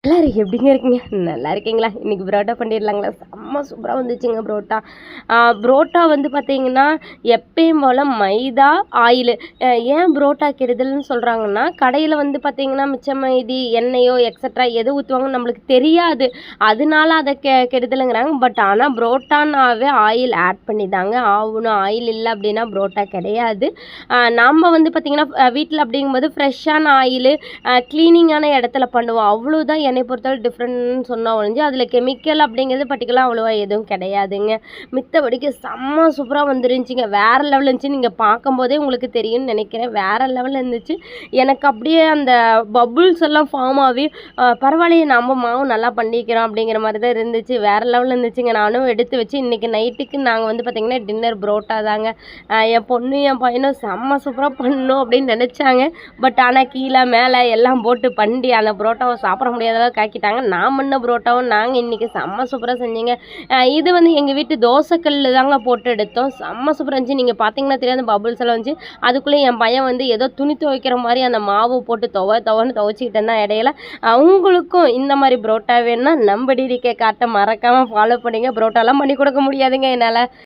எல்லாரும் எப்படிங்க இருக்கீங்க? நல்லா இருக்கீங்களா? இன்னைக்கு புரோட்டா பண்ணிடலாங்களா? செம்ம சூப்பரா வந்துச்சுங்க புரோட்டா. புரோட்டா வந்து பார்த்தீங்கன்னா, எப்பயும் போல மைதா, ஆயிலு. ஏன் புரோட்டா கெடுதல்னு சொல்றாங்கன்னா, கடையில வந்து பார்த்தீங்கன்னா, மிச்சம் மீதி எண்ணெயோ எக்ஸட்ரா எது ஊத்துவாங்கன்னு நம்மளுக்கு தெரியாது. அதனால அத கெடுதலுங்கிறாங்க. பட் ஆனா புரோட்டானாவே ஆயில் ஆட் பண்ணி தாங்க ஆவணும். ஆயில் இல்ல அப்படின்னா புரோட்டா கிடையாது. நாம வந்து பார்த்தீங்கன்னா, வீட்ல அப்படிங்கும்போது ஃப்ரெஷ்ஷான ஆயிலு, க்ளீனிங்கான இடத்துல பண்ணுவோம். அவ்வளோதான் என்னை பொறுத்தவரை டிஃப்ரெண்ட்னு சொன்னா ஒழிஞ்சு, அதில கெமிக்கல் அப்படிங்கிறது பர்ட்டிகுலரா அவ்வளோவா எதுவும் கிடையாதுங்க. மித்தபடிக்கு செம்ம சூப்பரா வந்துருந்துச்சுங்க. வேற லெவல்ல இருந்துச்சு. நீங்க பார்க்கும்போதே உங்களுக்கு தெரியும்னு நினைக்கிறேன். வேற லெவல்ல இருந்துச்சு. எனக்கு அப்படியே அந்த பபுள்ஸ் எல்லாம் ஃபார்ம் ஆவி, பரவாயில்லையே நம்ம மாவு நல்லா பண்ணிக்கிறோம் அப்படிங்கிற மாரி தான் இருந்துச்சு. வேற லெவல்ல இருந்துச்சுங்க. நானும் எடுத்து வச்சு இன்னைக்கு நைட்டுக்கு நாங்க வந்து பார்த்தீங்கன்னா, டின்னர் புரோட்டா தாங்க. என் பொண்ணும் என் பையனும் செம்ம சூப்பரா பண்ணோம் அப்படின்னு நினைச்சாங்க. பட் ஆனா கீழ மேல எல்லாம் போட்டு பண்ணி அந்த புரோட்டாவ சாப்பிட முடியாத அளவுக்கு ஆக்கிட்டாங்க. நான் பண்ண புரோட்டாவும் நாங்க இன்னைக்கு செம்ம சூப்பரா செஞ்சேங்க. இது வந்து எங்க வீட்டு தோசை கல்லுல தாங்க போட்டு எடுத்தோம். செம்ம சூப்பரா இருந்துச்சு. நீங்க பார்த்தீங்கன்னா தெரியும் அந்த பபுள்ஸ் எல்லாம் வந்துச்சு. அதுக்குள்ளே என் பையன் வந்து ஏதோ துணி துவைக்கிற மாரி அந்த மாவு போட்டு துவன்னு துவைச்சிக்கிட்டு இருந்தான் இடையில. உங்களுக்கும் இந்த மாரி புரோட்டா வேணும்னா நம்ம டிடிகே கார்ட்ட மறக்காம ஃபாலோ பண்ணுங்க. புரோட்டாலாம் பண்ணி கொடுக்க முடியாதுங்க என்னால.